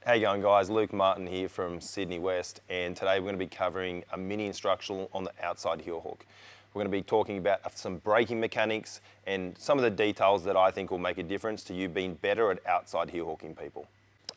How you going, guys? Luke Martin here from Sydney West, and today we're going to be covering a mini instructional on the outside heel hook. We're going to be talking about some braking mechanics and some of the details that I think will make a difference to you being better at outside heel hooking people.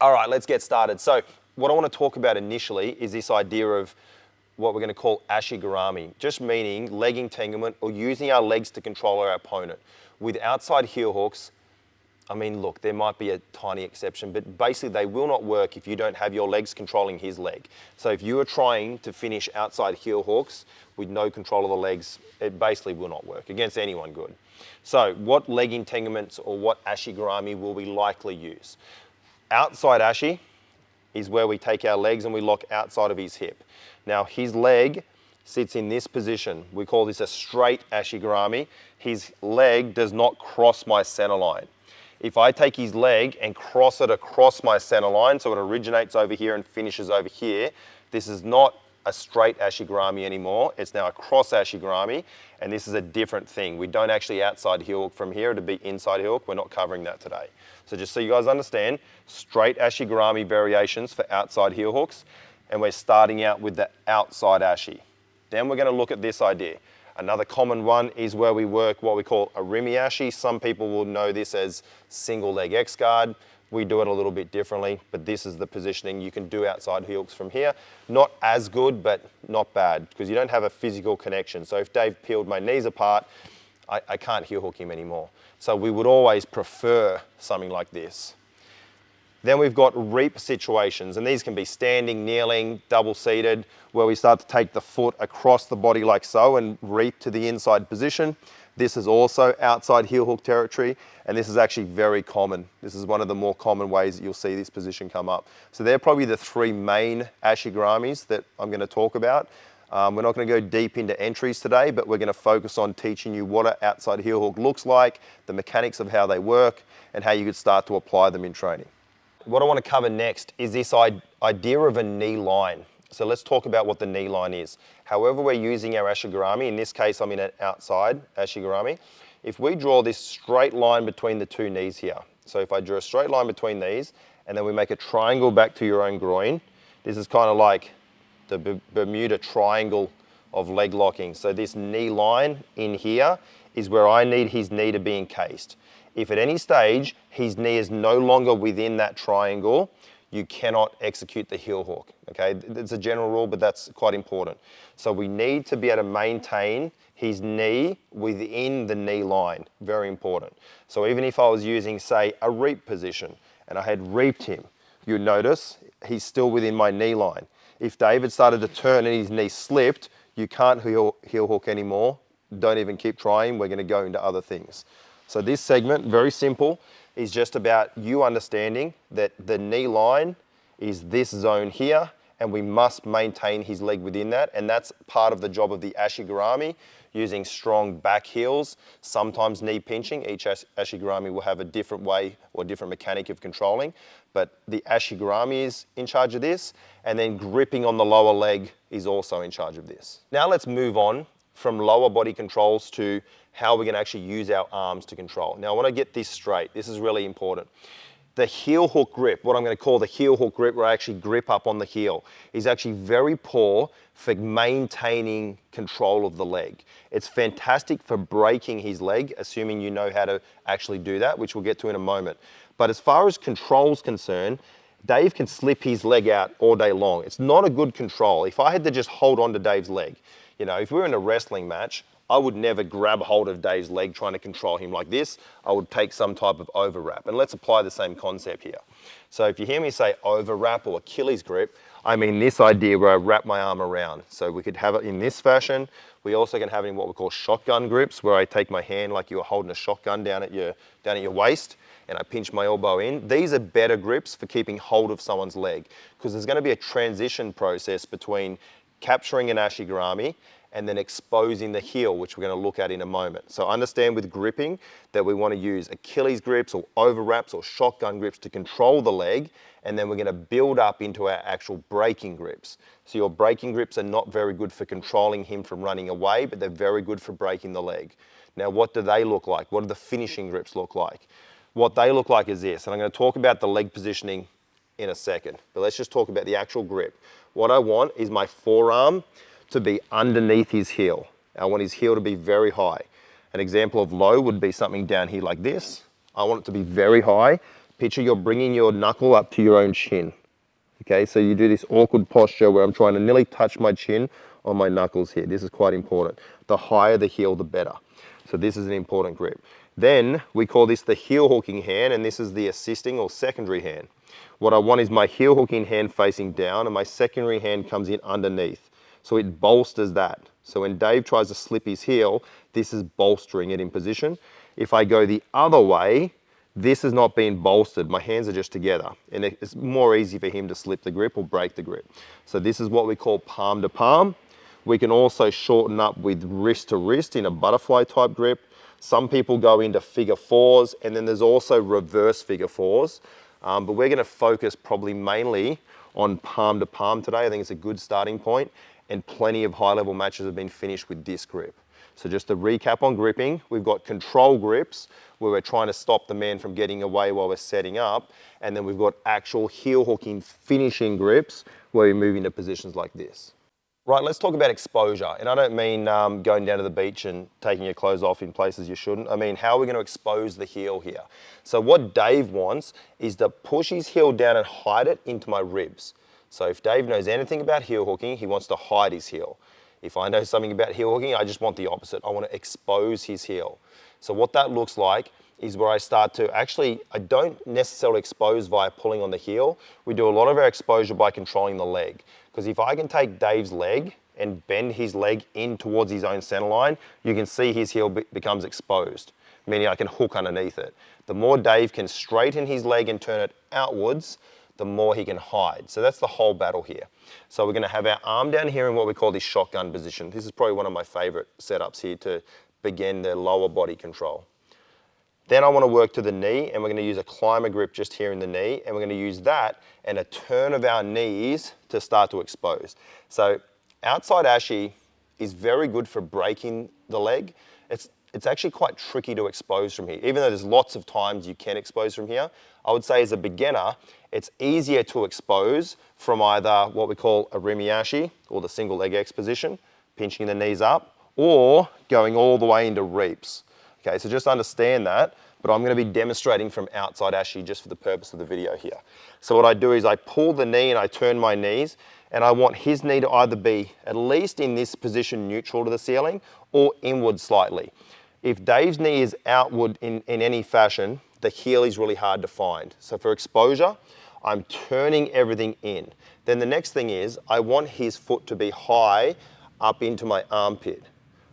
All right, let's get started. So what I want to talk about initially is this idea of what we're going to call Ashi Garami, just meaning leg entanglement or using our legs to control our opponent. With outside heel hooks, I mean, look, there might be a tiny exception, but basically they will not work if you don't have your legs controlling his leg. So if you are trying to finish outside heel hooks with no control of the legs, it basically will not work against anyone good. So what leg entanglements or what Ashi Garami will we likely use? Outside Ashi is where we take our legs and we lock outside of his hip. Now his leg sits in this position. We call this a straight Ashi Garami. His leg does not cross my center line. If I take his leg and cross it across my center line, so it originates over here and finishes over here, this is not a straight Ashi Garami anymore. It's now a cross Ashi Garami, and this is a different thing. We don't actually outside heel hook from here to be inside heel hook. We're not covering that today. So just so you guys understand, straight Ashi Garami variations for outside heel hooks, and we're starting out with the outside Ashi. Then we're going to look at this idea. Another common one is where we work what we call a Rimi Ashi. Some people will know this as single leg X guard. We do it a little bit differently, but this is the positioning. You can do outside heel hooks from here. Not as good, but not bad, because you don't have a physical connection. So if Dave peeled my knees apart, I can't heel hook him anymore. So we would always prefer something like this. Then we've got reap situations, and these can be standing, kneeling, double-seated, where we start to take the foot across the body like so and reap to the inside position. This is also outside heel hook territory, and this is actually very common. This is one of the more common ways that you'll see this position come up. So they're probably the three main Ashi Garamis that I'm going to talk about. We're not going to go deep into entries today, but we're going to focus on teaching you what an outside heel hook looks like, the mechanics of how they work, and how you could start to apply them in training. What I want to cover next is this idea of a knee line. So let's talk about what the knee line is. However we're using our Ashi Garami, in this case I'm in an outside Ashi Garami, if we draw this straight line between the two knees here, so if I draw a straight line between these and then we make a triangle back to your own groin, this is kind of like the Bermuda Triangle of leg locking. So this knee line in here is where I need his knee to be encased. If at any stage his knee is no longer within that triangle, you cannot execute the heel hook, okay? It's a general rule, but that's quite important. So we need to be able to maintain his knee within the knee line, very important. So even if I was using, say, a reap position and I had reaped him, you'd notice he's still within my knee line. If David started to turn and his knee slipped, you can't heel hook anymore. Don't even keep trying, we're gonna go into other things. So this segment, very simple, is just about you understanding that the knee line is this zone here, and we must maintain his leg within that, and that's part of the job of the Ashi Garami, using strong back heels, sometimes knee pinching. Each Ashi Garami will have a different way or different mechanic of controlling, but the Ashi Garami is in charge of this, and then gripping on the lower leg is also in charge of this. Now let's move on from lower body controls to how we can actually use our arms to control. Now I want to get this straight. This is really important. The heel hook grip, what I'm going to call the heel hook grip, where I actually grip up on the heel, is actually very poor for maintaining control of the leg. It's fantastic for breaking his leg, assuming you know how to actually do that, which we'll get to in a moment. But as far as control's concerned, Dave can slip his leg out all day long. It's not a good control. If I had to just hold on to Dave's leg, you know, if we were in a wrestling match, I would never grab hold of Dave's leg trying to control him like this. I would take some type of overwrap. And let's apply the same concept here. So if you hear me say overwrap or Achilles grip, I mean this idea where I wrap my arm around. So we could have it in this fashion. We also can have it in what we call shotgun grips, where I take my hand like you were holding a shotgun down at your waist, and I pinch my elbow in. These are better grips for keeping hold of someone's leg, because there's going to be a transition process between capturing an Ashi Garami and then exposing the heel, which we're going to look at in a moment. So understand with gripping that we want to use Achilles grips or overwraps or shotgun grips to control the leg, and then we're going to build up into our actual breaking grips. So your breaking grips are not very good for controlling him from running away, but they're very good for breaking the leg. Now, what do they look like? What do the finishing grips look like? What they look like is this, and I'm going to talk about the leg positioning in a second. But let's just talk about the actual grip. What I want is my forearm to be underneath his heel. I want his heel to be very high. An example of low would be something down here like this. I want it to be very high. Picture you're bringing your knuckle up to your own chin. Okay, so you do this awkward posture where I'm trying to nearly touch my chin on my knuckles here. This is quite important. The higher the heel, the better. So this is an important grip. Then we call this the heel hooking hand, and this is the assisting or secondary hand. What I want is my heel hooking hand facing down and my secondary hand comes in underneath. So it bolsters that. So when Dave tries to slip his heel, this is bolstering it in position. If I go the other way, this is not being bolstered. My hands are just together and it's more easy for him to slip the grip or break the grip. So this is what we call palm to palm. We can also shorten up with wrist to wrist in a butterfly type grip. Some people go into figure fours, and then there's also reverse figure fours. But we're gonna focus probably mainly on palm to palm today. I think it's a good starting point, and plenty of high level matches have been finished with this grip. So just to recap on gripping, we've got control grips where we're trying to stop the man from getting away while we're setting up. And then we've got actual heel hooking finishing grips where we move into positions like this. Right, let's talk about exposure. And I don't mean going down to the beach and taking your clothes off in places you shouldn't. I mean, how are we going to expose the heel here? So what Dave wants is to push his heel down and hide it into my ribs. So if Dave knows anything about heel hooking, he wants to hide his heel. If I know something about heel hooking, I just want the opposite. I want to expose his heel. So what that looks like is where I start to, actually, I don't necessarily expose via pulling on the heel. We do a lot of our exposure by controlling the leg. Because if I can take Dave's leg and bend his leg in towards his own center line, you can see his heel becomes exposed, meaning I can hook underneath it. The more Dave can straighten his leg and turn it outwards, the more he can hide. So that's the whole battle here. So we're gonna have our arm down here in what we call this shotgun position. This is probably one of my favorite setups here to begin the lower body control. Then I want to work to the knee, and we're going to use a climber grip just here in the knee, and we're going to use that and a turn of our knees to start to expose. So outside Ashi is very good for breaking the leg. It's actually quite tricky to expose from here. Even though there's lots of times you can expose from here, I would say as a beginner, it's easier to expose from either what we call a Rimi Ashi or the single leg X position, pinching the knees up, or going all the way into reaps. Okay, so just understand that, but I'm going to be demonstrating from outside Ashi just for the purpose of the video here. So what I do is I pull the knee and I turn my knees, and I want his knee to either be at least in this position neutral to the ceiling or inward slightly. If Dave's knee is outward in any fashion, the heel is really hard to find. So for exposure, I'm turning everything in. Then the next thing is I want his foot to be high up into my armpit.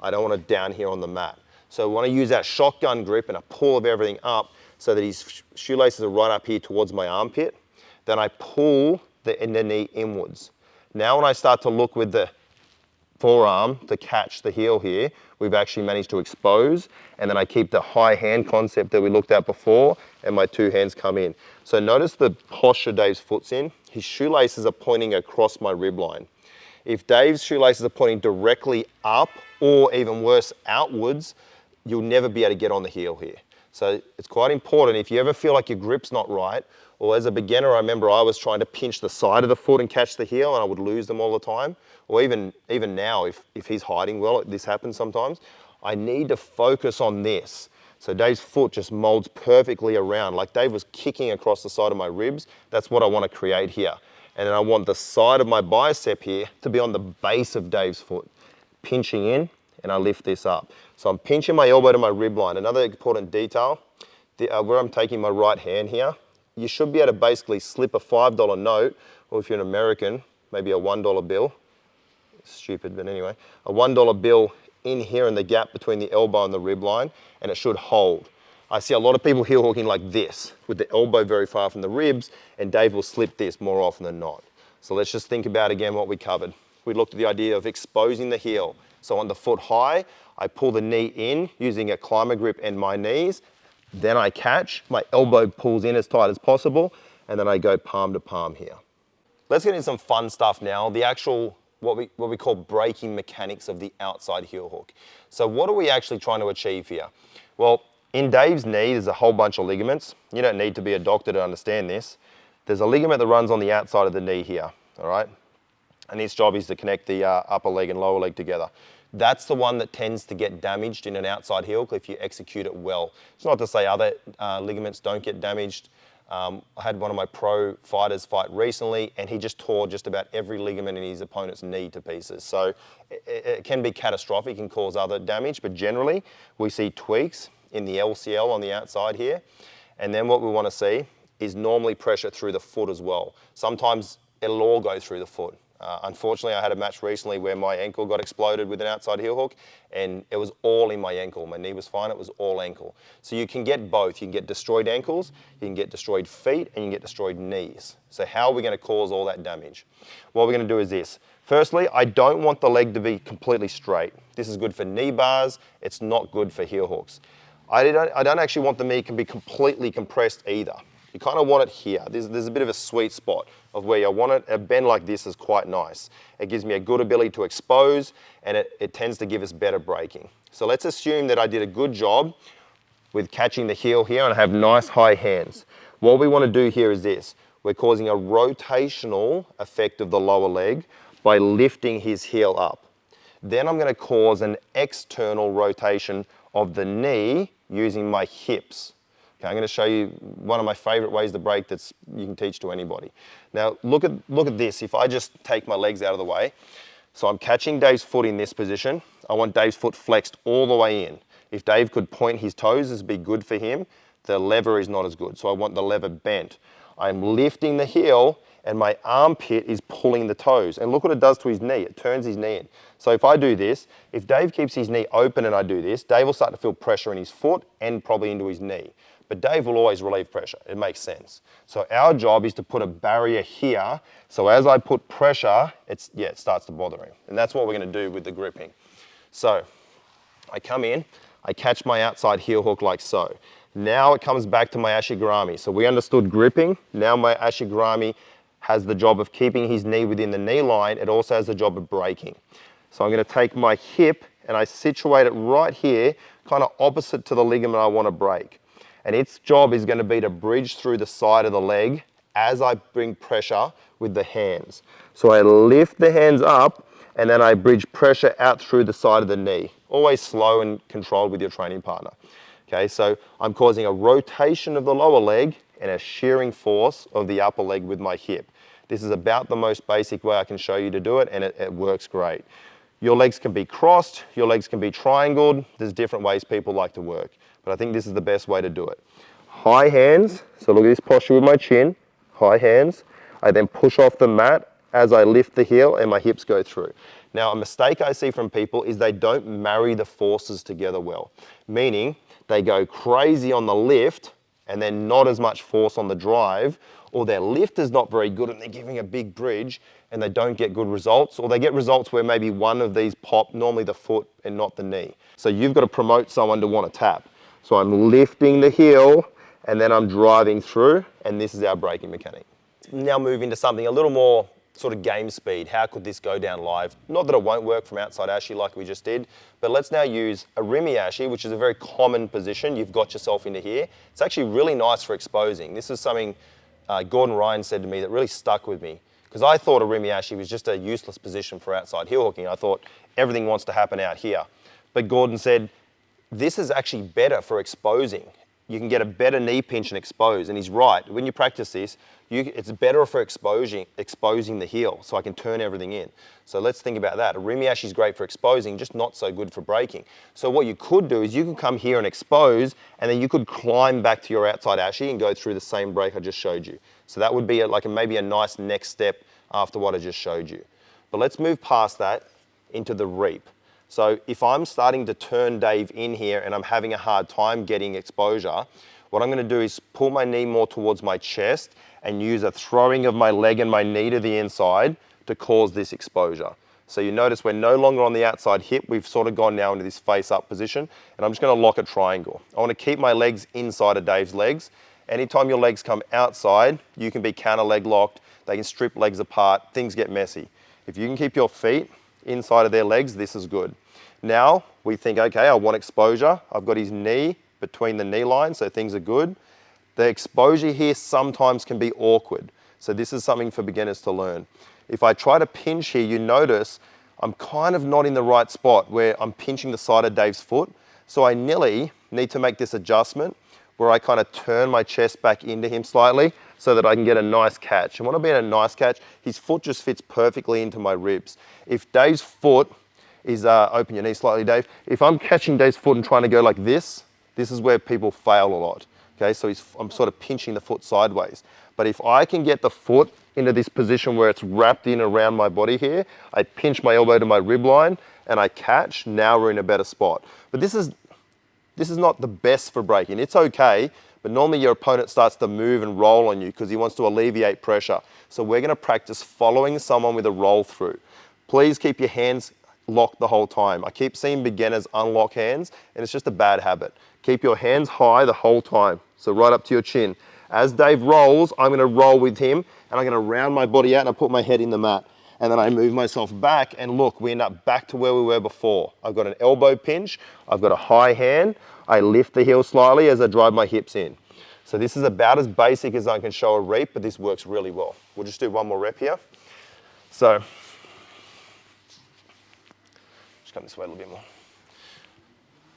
I don't want it down here on the mat. So I want to use that shotgun grip and a pull of everything up so that his shoelaces are right up here towards my armpit. Then I pull the knee inwards. Now when I start to look with the forearm to catch the heel here, we've actually managed to expose, and then I keep the high hand concept that we looked at before, and my two hands come in. So notice the posture Dave's foot's in. His shoelaces are pointing across my rib line. If Dave's shoelaces are pointing directly up, or even worse, outwards, you'll never be able to get on the heel here. So it's quite important, if you ever feel like your grip's not right, or as a beginner, I remember I was trying to pinch the side of the foot and catch the heel, and I would lose them all the time. Or even now, if he's hiding well, this happens sometimes, I need to focus on this. So Dave's foot just molds perfectly around, like Dave was kicking across the side of my ribs. That's what I want to create here. And then I want the side of my bicep here to be on the base of Dave's foot, pinching in, and I lift this up. So I'm pinching my elbow to my rib line. Another important detail, where I'm taking my right hand here, you should be able to basically slip a $5 note, or if you're an American, maybe a $1 bill. Stupid, but anyway, a $1 bill in here in the gap between the elbow and the rib line, and it should hold. I see a lot of people heel hooking like this, with the elbow very far from the ribs, and Dave will slip this more often than not. So let's just think about again what we covered. We looked at the idea of exposing the heel. So on the foot high, I pull the knee in using a climber grip and my knees. Then I catch, my elbow pulls in as tight as possible, and then I go palm to palm here. Let's get into some fun stuff now, the actual, what we call breaking mechanics of the outside heel hook. So what are we actually trying to achieve here? Well, in Dave's knee, there's a whole bunch of ligaments. You don't need to be a doctor to understand this. There's a ligament that runs on the outside of the knee here, all right? And its job is to connect the upper leg and lower leg together. That's the one that tends to get damaged in an outside heel hook if you execute it well. It's not to say other ligaments don't get damaged. I had one of my pro fighters fight recently, and he just tore just about every ligament in his opponent's knee to pieces. So it can be catastrophic and cause other damage, but generally we see tweaks in the LCL on the outside here. And then what we want to see is normally pressure through the foot as well. Sometimes it'll all go through the foot. Unfortunately, I had a match recently where my ankle got exploded with an outside heel hook, and it was all in my ankle. My knee was fine, it was all ankle. So you can get both. You can get destroyed ankles, you can get destroyed feet, and you can get destroyed knees. So how are we going to cause all that damage? What we're going to do is this. Firstly, I don't want the leg to be completely straight. This is good for knee bars. It's not good for heel hooks. I don't actually want the knee to be completely compressed either. You kind of want it here. There's a bit of a sweet spot of where you want it. A bend like this is quite nice. It gives me a good ability to expose, and it tends to give us better braking. So let's assume that I did a good job with catching the heel here and I have nice high hands. What we want to do here is this. We're causing a rotational effect of the lower leg by lifting his heel up. Then I'm going to cause an external rotation of the knee using my hips. Okay, I'm going to show you one of my favorite ways to break that you can teach to anybody. Now look at this. If I just take my legs out of the way, so I'm catching Dave's foot in this position. I want Dave's foot flexed all the way in. If Dave could point his toes, this would be good for him. The lever is not as good, so I want the lever bent. I'm lifting the heel and my armpit is pulling the toes. And look what it does to his knee. It turns his knee in. So if I do this, if Dave keeps his knee open and I do this, Dave will start to feel pressure in his foot and probably into his knee. But Dave will always relieve pressure. It makes sense. So our job is to put a barrier here. So as I put pressure, it starts to bother him. And that's what we're going to do with the gripping. So I come in, I catch my outside heel hook like so. Now it comes back to my Ashi Garami. So we understood gripping. Now my Ashi Garami has the job of keeping his knee within the knee line. It also has the job of braking. So I'm going to take my hip and I situate it right here, kind of opposite to the ligament I want to break. And its job is going to be to bridge through the side of the leg as I bring pressure with the hands. So I lift the hands up and then I bridge pressure out through the side of the knee. Always slow and controlled with your training partner. Okay, so I'm causing a rotation of the lower leg and a shearing force of the upper leg with my hip. This is about the most basic way I can show you to do it, and it works great. Your legs can be crossed, your legs can be triangled. There's different ways people like to work, but I think this is the best way to do it. High hands, so look at this posture with my chin, high hands. I then push off the mat as I lift the heel and my hips go through. Now, a mistake I see from people is they don't marry the forces together well, meaning they go crazy on the lift and then not as much force on the drive, or their lift is not very good and they're giving a big bridge and they don't get good results, or they get results where maybe one of these pop, normally the foot and not the knee. So you've got to promote someone to want to tap. So I'm lifting the heel and then I'm driving through, and this is our braking mechanic. Now move into something a little more sort of game speed. How could this go down live? Not that it won't work from outside Ashi like we just did, but let's now use a Rimi Ashi, which is a very common position. You've got yourself into here. It's actually really nice for exposing. This is something Gordon Ryan said to me that really stuck with me, because I thought a Rimi Ashi was just a useless position for outside heel hooking. I thought everything wants to happen out here. But Gordon said, this is actually better for exposing. You can get a better knee pinch and expose, and he's right. When you practice this, it's better for exposing the heel, so I can turn everything in. So let's think about that. A Rimi Ashi is great for exposing, just not so good for braking. So what you could do is you could come here and expose, and then you could climb back to your outside Ashi and go through the same break I just showed you. So that would be maybe a nice next step after what I just showed you. But let's move past that into the reap. So if I'm starting to turn Dave in here and I'm having a hard time getting exposure, what I'm going to do is pull my knee more towards my chest and use a throwing of my leg and my knee to the inside to cause this exposure. So you notice we're no longer on the outside hip. We've sort of gone now into this face-up position, and I'm just going to lock a triangle. I want to keep my legs inside of Dave's legs. Anytime your legs come outside, you can be counter leg locked. They can strip legs apart. Things get messy. If you can keep your feet inside of their legs, this is good. Now we think, okay, I want exposure. I've got his knee between the knee lines, so things are good. The exposure here sometimes can be awkward. So this is something for beginners to learn. If I try to pinch here, you notice I'm kind of not in the right spot where I'm pinching the side of Dave's foot. So I nearly need to make this adjustment where I kind of turn my chest back into him slightly so that I can get a nice catch. And when I mean a nice catch, his foot just fits perfectly into my ribs. If Dave's foot is, open your knee slightly, Dave. If I'm catching Dave's foot and trying to go like this is where people fail a lot. Okay, so I'm sort of pinching the foot sideways. But if I can get the foot into this position where it's wrapped in around my body here, I pinch my elbow to my rib line and I catch, now we're in a better spot. But this is not the best for breaking. It's okay, but normally your opponent starts to move and roll on you because he wants to alleviate pressure. So we're gonna practice following someone with a roll through. Please keep your hands locked the whole time. I keep seeing beginners unlock hands and it's just a bad habit. Keep your hands high the whole time, so right up to your chin. As Dave rolls, I'm gonna roll with him and I'm gonna round my body out and I put my head in the mat. And then I move myself back and look, we end up back to where we were before. I've got an elbow pinch, I've got a high hand, I lift the heel slightly as I drive my hips in. So this is about as basic as I can show a reap, but this works really well. We'll just do one more rep here. So, just come this way a little bit more.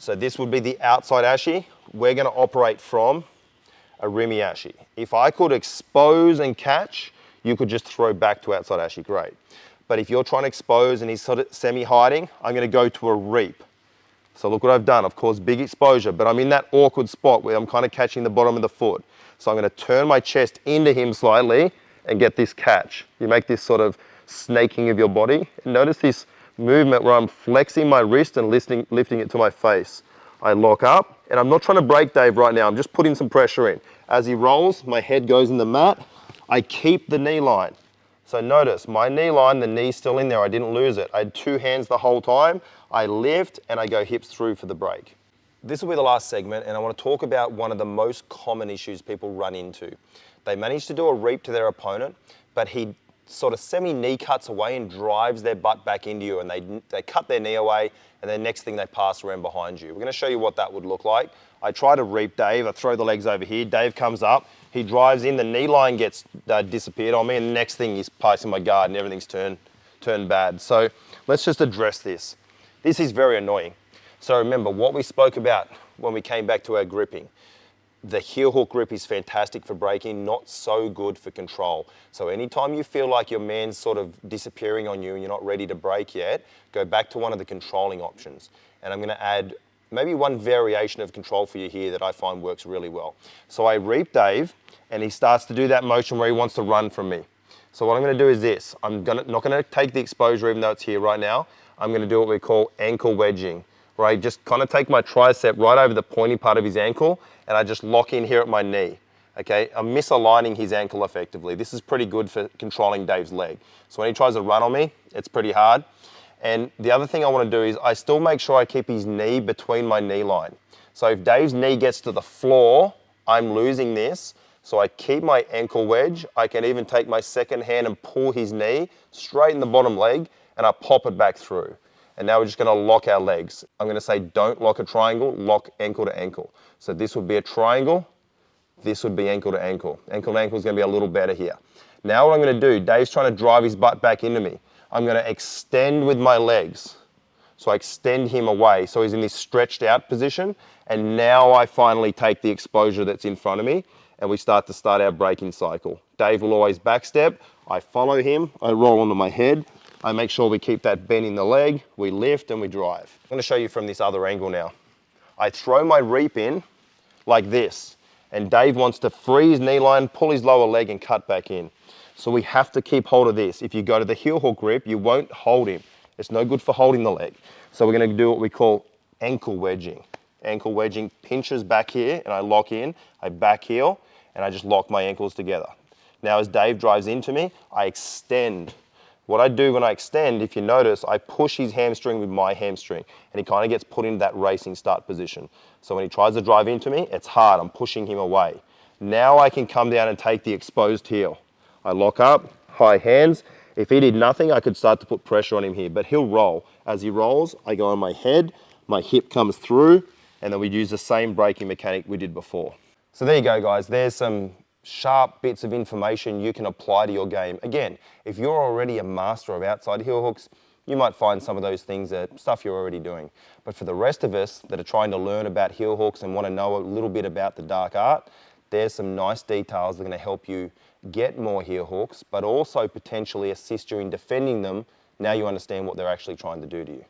So this would be the outside Ashi. We're gonna operate from a rimmy Ashi. If I could expose and catch, you could just throw back to outside Ashi, great. But if you're trying to expose and he's sort of semi-hiding, I'm gonna go to a reap. So look what I've done, I've caused big exposure, but I'm in that awkward spot where I'm kind of catching the bottom of the foot. So I'm gonna turn my chest into him slightly and get this catch. You make this sort of snaking of your body. And notice this movement where I'm flexing my wrist and lifting it to my face. I lock up, and I'm not trying to break Dave right now, I'm just putting some pressure in. As he rolls, my head goes in the mat, I keep the knee line. So notice, my knee line, the knee's still in there, I didn't lose it. I had two hands the whole time, I lift, and I go hips through for the break. This will be the last segment, and I want to talk about one of the most common issues people run into. They manage to do a reap to their opponent, but he sort of semi-knee cuts away and drives their butt back into you, and they cut their knee away, and then next thing they pass around behind you. We're gonna show you what that would look like. I try to reap Dave, I throw the legs over here, Dave comes up, he drives in, the knee line gets disappeared on me, and the next thing he's passing my guard and everything's turned bad. So let's just address this. This is very annoying. So remember what we spoke about when we came back to our gripping. The heel hook grip is fantastic for breaking, not so good for control. So anytime you feel like your man's sort of disappearing on you and you're not ready to break yet, go back to one of the controlling options. And I'm gonna add maybe one variation of control for you here that I find works really well. So I reap Dave and he starts to do that motion where he wants to run from me. So what I'm gonna do is this, not gonna take the exposure even though it's here right now, I'm gonna do what we call ankle wedging, where I just kind of take my tricep right over the pointy part of his ankle and I just lock in here at my knee. Okay, I'm misaligning his ankle effectively. This is pretty good for controlling Dave's leg. So when he tries to run on me, it's pretty hard. And the other thing I want to do is I still make sure I keep his knee between my knee line. So if Dave's knee gets to the floor, I'm losing this. So I keep my ankle wedge. I can even take my second hand and pull his knee straight in the bottom leg and I pop it back through. And now we're just gonna lock our legs. I'm gonna say don't lock a triangle, lock ankle to ankle. So this would be a triangle, this would be ankle to ankle. Ankle to ankle is gonna be a little better here. Now what I'm gonna do, Dave's trying to drive his butt back into me. I'm gonna extend with my legs. So I extend him away. So he's in this stretched out position. And now I finally take the exposure that's in front of me and we start our breaking cycle. Dave will always backstep. I follow him, I roll onto my head. I make sure we keep that bend in the leg, we lift and we drive. I'm gonna show you from this other angle now. I throw my reap in like this, and Dave wants to free his knee line, pull his lower leg and cut back in. So we have to keep hold of this. If you go to the heel hook grip, you won't hold him. It's no good for holding the leg. So we're gonna do what we call ankle wedging. Ankle wedging pinches back here and I lock in, I back heel and I just lock my ankles together. Now as Dave drives into me, I extend. What I do when I extend, if you notice, I push his hamstring with my hamstring and he kind of gets put into that racing start position. So when he tries to drive into me, it's hard, I'm pushing him away. Now I can come down and take the exposed heel. I lock up, high hands. If he did nothing, I could start to put pressure on him here, but he'll roll. As he rolls, I go on my head, my hip comes through, and then we use the same braking mechanic we did before. So there you go, guys. There's some sharp bits of information you can apply to your game. Again, if you're already a master of outside heel hooks, you might find some of those things that stuff you're already doing. But for the rest of us that are trying to learn about heel hooks and want to know a little bit about the dark art, there's some nice details that are going to help you get more heel hooks, but also potentially assist you in defending them. Now you understand what they're actually trying to do to you.